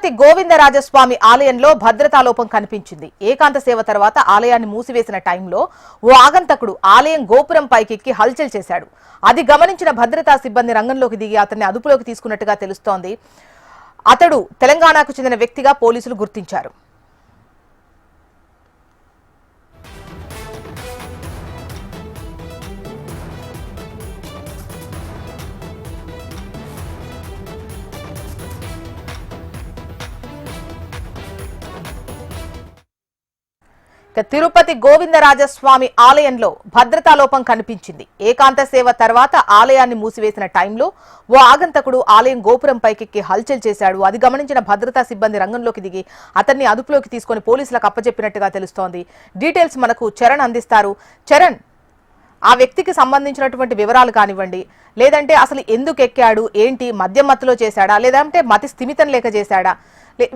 తిరుపతి గోవిందరాజస్వామి ఆలయంలో భద్రతా లోపం కనిపించింది. ఏకాంత సేవ తర్వాత ఆలయాన్ని మూసివేసిన టైంలో ఓ ఆగంతకుడు ఆలయం గోపురం పైకెక్కి హల్చల్ చేశాడు. అది గమనించిన భద్రతా సిబ్బంది రంగంలోకి దిగి అతన్ని అదుపులోకి తీసుకున్నట్టుగా తెలుస్తోంది. అతడు తెలంగాణకు చెందిన వ్యక్తిగా పోలీసులు గుర్తించారు. తిరుపతి గోవిందరాజస్వామి ఆలయంలో భద్రతా లోపం కనిపించింది. ఏకాంత సేవ తర్వాత ఆలయాన్ని మూసివేసిన టైంలో ఓ ఆగంతకుడు ఆలయం గోపురం పైకెక్కి హల్చల్ చేశాడు. అది గమనించిన భద్రతా సిబ్బంది రంగంలోకి దిగి అతన్ని అదుపులోకి తీసుకుని పోలీసులకు అప్పచెప్పినట్టుగా తెలుస్తోంది. డీటెయిల్స్ మనకు చరణ్ అందిస్తారు. చరణ్, ఆ వ్యక్తికి సంబంధించినటువంటి వివరాలు కానివ్వండి, లేదంటే అసలు ఎందుకు ఎక్కాడు, ఏంటి, మద్యం మత్తులో చేశాడా, లేదంటే మతి స్థిమితం లేక చేశాడా,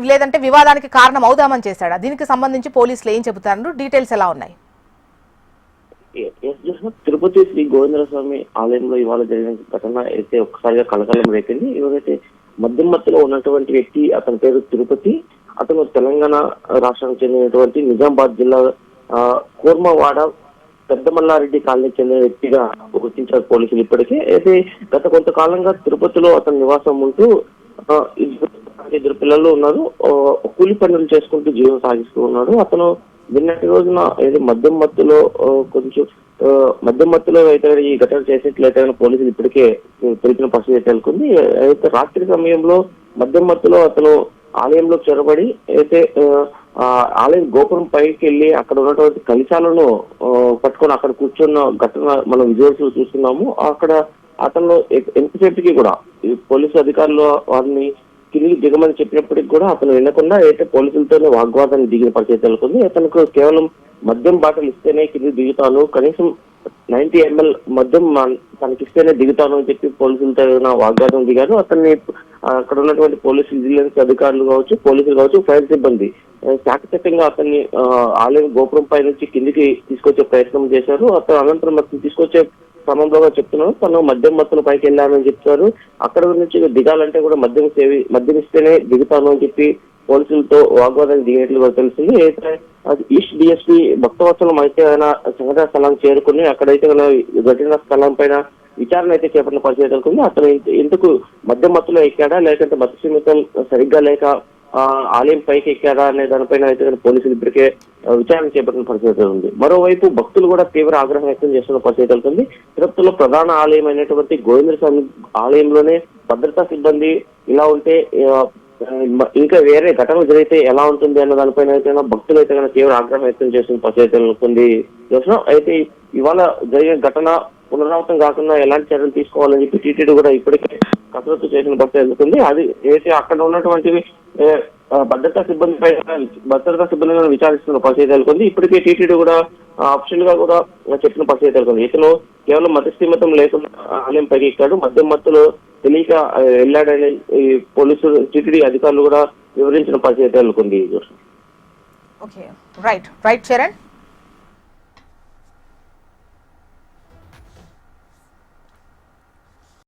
లేదంటే వివాదానికి కారణం అవుదామని చేశాడా, దీనికి సంబంధించి పోలీసులు ఏం చెబుతారు, డీటెయిల్స్ ఎలా ఉన్నాయి? తిరుపతి శ్రీ గోవిందరాజస్వామి ఆలయంలో ఇవాళ జరిగిన ఘటన అయితే ఒక్కసారిగా కలకలం రేపింది. ఎవరైతే మద్యం మత్తులో ఉన్నటువంటి వ్యక్తి, అతని పేరు తిరుపతి. అతను తెలంగాణ రాష్ట్రానికి చెందినటువంటి నిజామాబాద్ జిల్లా కూర్మవాడ పెద్దమల్లారెడ్డి కాలనీకి చెందిన వ్యక్తిగా గుర్తించారు పోలీసులు. ఇప్పటికే అయితే గత కొంతకాలంగా తిరుపతిలో అతను నివాసం ఉంటూ ఇద్దరు పిల్లలు ఉన్నారు. కూలి పనులు చేసుకుంటూ జీవనం సాగిస్తూ ఉన్నాడు. అతను నిన్నటి రోజున ఏదో మద్యం మత్తులో అయితే ఈ ఘటన చేసేట్లయితే పోలీసులు ఇప్పటికే తెలిపిన పరిస్థితి నెలకొంది. అయితే రాత్రి సమయంలో మద్యం మత్తులో అతను ఆలయంలో చొరబడి అయితే ఆలయం గోపురం పైకి వెళ్ళి అక్కడ ఉన్నటువంటి కలశాలను పట్టుకొని అక్కడ కూర్చున్న ఘటన మనం విజువల్స్ చూస్తున్నాము. అక్కడ అతను ఎంతసేపటికి కూడా పోలీసు అధికారులు వారిని కిందికి దిగమని చెప్పినప్పటికీ కూడా అతను వినకుండా అయితే పోలీసులతోనే వాగ్వాదాన్ని దిగిన పరిస్థితి నెలకొంది. అతనికి కేవలం మద్యం బాటలు ఇస్తేనే కిందికి దిగుతాను, కనీసం 90 ml మద్యం తనకిస్తేనే దిగుతాను అని చెప్పి పోలీసులతో వాగ్వాదం దిగారు. అతన్ని అక్కడ ఉన్నటువంటి పోలీసు విజిలెన్స్ అధికారులు కావచ్చు, పోలీసులు కావచ్చు, ఫైర్ సిబ్బంది చాకచక్యంగా అతన్ని ఆలయం గోపురం పై నుంచి కిందికి తీసుకొచ్చే ప్రయత్నం చేశారు. అతను అనంతరం అతను తీసుకొచ్చే క్రమంలో చెప్తున్నాను, తను మద్యం మత్తుల పైకి వెళ్ళానని చెప్తారు. అక్కడ నుంచి దిగాలంటే కూడా మద్యం ఇస్తేనే దిగుతాను అని చెప్పి పోలీసులతో వాగ్వాదానికి దిగినట్లుగా తెలిసింది. అయితే ఈస్ట్ డిఎస్పీ భక్తవత్సలం అయితే ఆయన సంఘటనా స్థలానికి చేరుకుని అక్కడైతే ఘటనా స్థలం పైన విచారణ అయితే చేపట్టిన పరిస్థితి నెలకొంది. అతను ఎందుకు మద్యం మత్తులో ఎక్కాడా, లేకంటే మత సీమితం సరిగ్గా లేక ఆలయం పైకి ఎక్కాడా అనే దానిపైన అయితే పోలీసులు ఇప్పటికే విచారణ చేపట్టిన పరిస్థితి ఉంది. మరోవైపు భక్తులు కూడా తీవ్ర ఆగ్రహం వ్యక్తం చేస్తున్న పరిస్థితి నెలకొంది. తిరుపతిలో ప్రధాన ఆలయం అయినటువంటి గోవిందస్వామి ఆలయంలోనే భద్రతా సిబ్బంది ఇలా ఉంటే ఇంకా వేరే ఘటనలు జరిగితే ఎలా ఉంటుంది అన్న దానిపైన అయితే భక్తులు అయితే తీవ్ర ఆగ్రహం వ్యక్తం చేస్తున్న పరిస్థితి నెలకొంది. అయితే ఇవాళ జరిగిన ఘటన పునరావృతం కాకుండా ఎలాంటి చర్యలు తీసుకోవాలని చెప్పి టీటీడీ కూడా ఇప్పటికే కసరత్తు చేసిన పరిస్థితి నెలకొంది. అది అయితే అక్కడ ఉన్నటువంటి భద్రతా సిబ్బంది విచారిస్తున్న పరిస్థితి నెలకొంది. ఇప్పటికే టీటీడీ కూడా ఆప్షన్ గా కూడా చెప్పిన పరిస్థితి నెలకొంది. ఇతను కేవలం మతస్థిమితం లేకుండా ఆలయం పైకి ఎక్కాడు, మద్యం మత్తులో తెలియక వెళ్ళాడని ఈ పోలీసులు టీటీడీ అధికారులు కూడా వివరించిన పరిస్థితి నెలకొంది. రైట్ చరణ్.